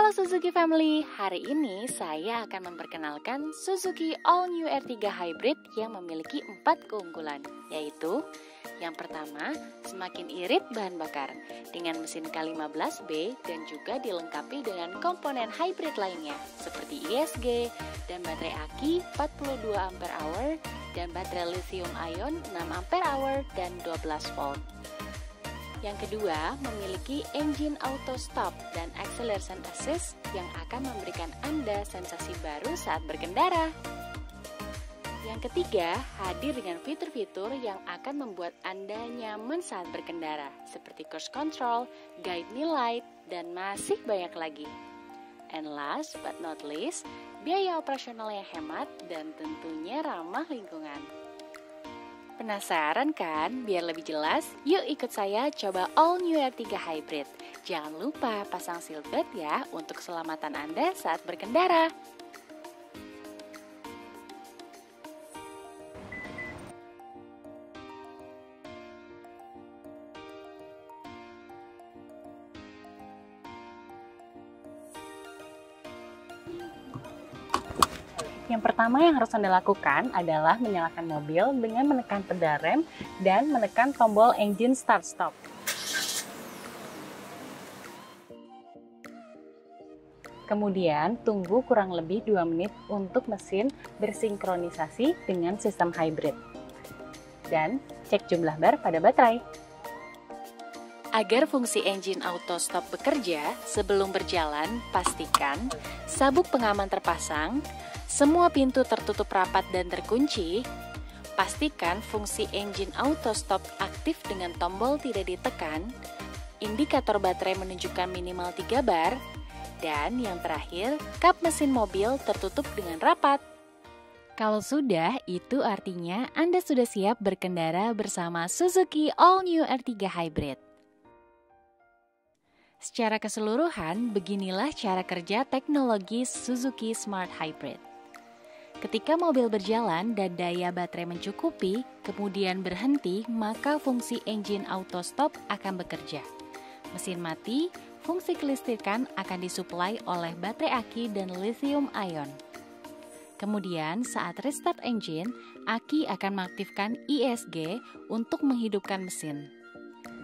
Halo Suzuki Family, hari ini saya akan memperkenalkan Suzuki All New R3 Hybrid yang memiliki 4 keunggulan, yaitu yang pertama, semakin irit bahan bakar dengan mesin K15B dan juga dilengkapi dengan komponen hybrid lainnya seperti ISG dan baterai aki 42 Ah dan baterai lithium ion 6 Ah dan 12 volt. Yang kedua, memiliki engine auto stop dan acceleration assist yang akan memberikan Anda sensasi baru saat berkendara. Yang ketiga, hadir dengan fitur-fitur yang akan membuat Anda nyaman saat berkendara, seperti cruise control, guide me light, dan masih banyak lagi. And last but not least, biaya operasional yang hemat dan tentunya ramah lingkungan. Penasaran kan? Biar lebih jelas, yuk ikut saya coba All New R3 Hybrid. Jangan lupa pasang seatbelt ya untuk keselamatan Anda saat berkendara. Yang pertama yang harus Anda lakukan adalah menyalakan mobil dengan menekan pedal rem dan menekan tombol engine start-stop. Kemudian tunggu kurang lebih 2 menit untuk mesin bersinkronisasi dengan sistem hybrid. Dan cek jumlah bar pada baterai. Agar fungsi engine auto stop bekerja, sebelum berjalan, pastikan sabuk pengaman terpasang, semua pintu tertutup rapat dan terkunci, pastikan fungsi engine auto stop aktif dengan tombol tidak ditekan, indikator baterai menunjukkan minimal 3 bar, dan yang terakhir, kap mesin mobil tertutup dengan rapat. Kalau sudah, itu artinya Anda sudah siap berkendara bersama Suzuki All New R3 Hybrid. Secara keseluruhan, beginilah cara kerja teknologi Suzuki Smart Hybrid. Ketika mobil berjalan dan daya baterai mencukupi, kemudian berhenti, maka fungsi engine auto stop akan bekerja. Mesin mati, fungsi kelistrikan akan disuplai oleh baterai aki dan lithium ion. Kemudian saat restart engine, aki akan mengaktifkan ISG untuk menghidupkan mesin.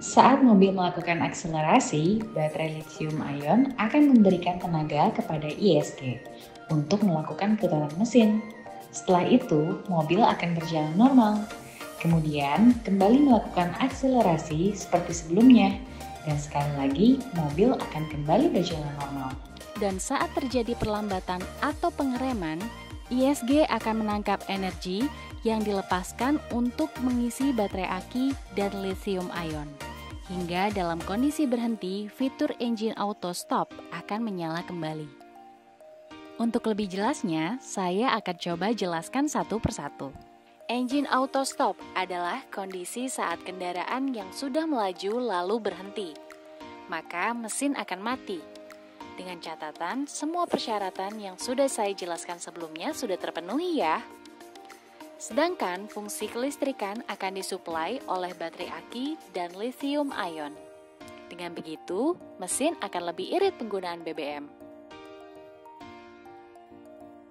Saat mobil melakukan akselerasi, baterai lithium ion akan memberikan tenaga kepada ISG untuk melakukan putaran mesin. Setelah itu, mobil akan berjalan normal. Kemudian, kembali melakukan akselerasi seperti sebelumnya. Dan sekali lagi, mobil akan kembali berjalan normal. Dan saat terjadi perlambatan atau pengereman, ISG akan menangkap energi yang dilepaskan untuk mengisi baterai aki dan lithium ion. Hingga dalam kondisi berhenti, fitur engine auto stop akan menyala kembali. Untuk lebih jelasnya, saya akan coba jelaskan satu persatu. Engine auto stop adalah kondisi saat kendaraan yang sudah melaju lalu berhenti. Maka mesin akan mati. Dengan catatan, semua persyaratan yang sudah saya jelaskan sebelumnya sudah terpenuhi ya. Sedangkan fungsi kelistrikan akan disuplai oleh baterai aki dan lithium ion. Dengan begitu, mesin akan lebih irit penggunaan BBM.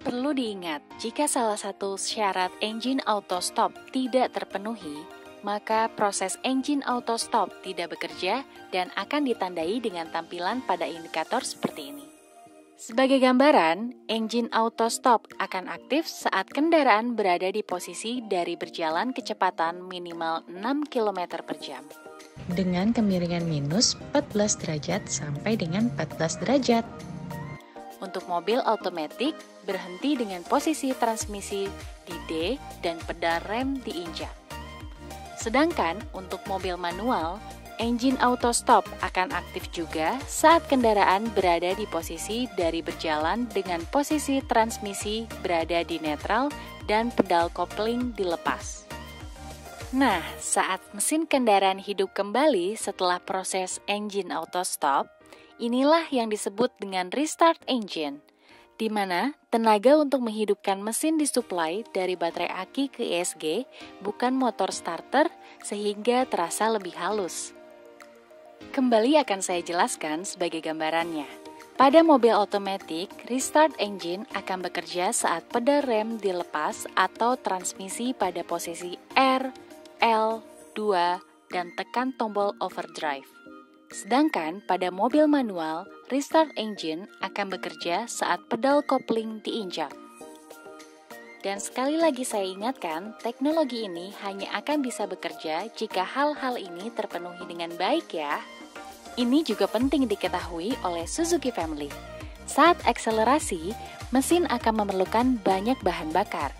Perlu diingat, jika salah satu syarat engine auto stop tidak terpenuhi, maka proses engine auto stop tidak bekerja dan akan ditandai dengan tampilan pada indikator seperti ini. Sebagai gambaran, engine auto stop akan aktif saat kendaraan berada di posisi dari berjalan kecepatan minimal 6 km per jam. Dengan kemiringan minus 14 derajat sampai dengan 14 derajat. Untuk mobil otomatis, berhenti dengan posisi transmisi di D dan pedal rem diinjak. Sedangkan untuk mobil manual, engine auto stop akan aktif juga saat kendaraan berada di posisi dari berjalan dengan posisi transmisi berada di netral dan pedal kopling dilepas. Nah, saat mesin kendaraan hidup kembali setelah proses engine auto stop, inilah yang disebut dengan restart engine, di mana tenaga untuk menghidupkan mesin disuplai dari baterai aki ke ISG, bukan motor starter, sehingga terasa lebih halus. Kembali akan saya jelaskan sebagai gambarannya. Pada mobil otomatis, restart engine akan bekerja saat pedal rem dilepas atau transmisi pada posisi R, L, 2, dan tekan tombol overdrive. Sedangkan pada mobil manual, restart engine akan bekerja saat pedal kopling diinjak. Dan sekali lagi saya ingatkan, teknologi ini hanya akan bisa bekerja jika hal-hal ini terpenuhi dengan baik ya. Ini juga penting diketahui oleh Suzuki Family. Saat akselerasi, mesin akan memerlukan banyak bahan bakar.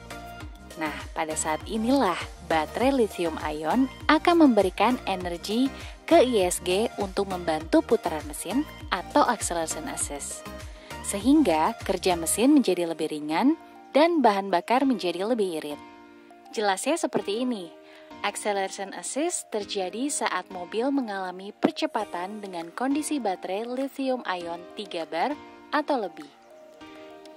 Nah, pada saat inilah baterai lithium ion akan memberikan energi ke ISG untuk membantu putaran mesin atau acceleration assist. Sehingga kerja mesin menjadi lebih ringan dan bahan bakar menjadi lebih irit. Jelasnya seperti ini. Acceleration assist terjadi saat mobil mengalami percepatan dengan kondisi baterai lithium ion 3 bar atau lebih.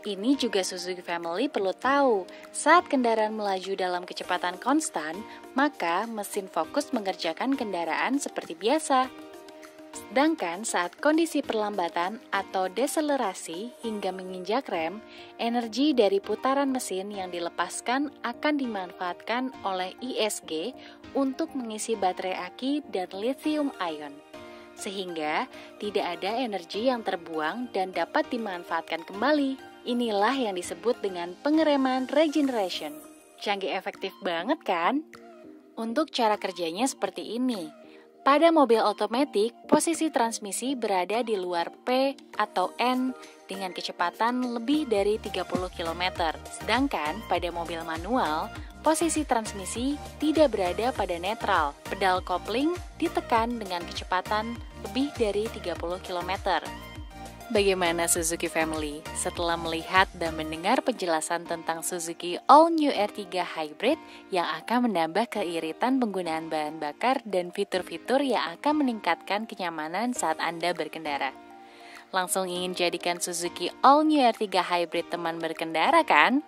Ini juga Suzuki Family perlu tahu, saat kendaraan melaju dalam kecepatan konstan, maka mesin fokus mengerjakan kendaraan seperti biasa. Sedangkan saat kondisi perlambatan atau deselerasi hingga menginjak rem, energi dari putaran mesin yang dilepaskan akan dimanfaatkan oleh ISG untuk mengisi baterai aki dan lithium ion. Sehingga tidak ada energi yang terbuang dan dapat dimanfaatkan kembali. Inilah yang disebut dengan pengereman regeneration. Canggih efektif banget kan? Untuk cara kerjanya seperti ini. Pada mobil otomatis, posisi transmisi berada di luar P atau N dengan kecepatan lebih dari 30 km. Sedangkan pada mobil manual, posisi transmisi tidak berada pada netral. Pedal kopling ditekan dengan kecepatan lebih dari 30 km. Bagaimana Suzuki Family? Setelah melihat dan mendengar penjelasan tentang Suzuki All New R3 Hybrid yang akan menambah keiritan penggunaan bahan bakar dan fitur-fitur yang akan meningkatkan kenyamanan saat Anda berkendara. Langsung ingin jadikan Suzuki All New R3 Hybrid teman berkendara kan?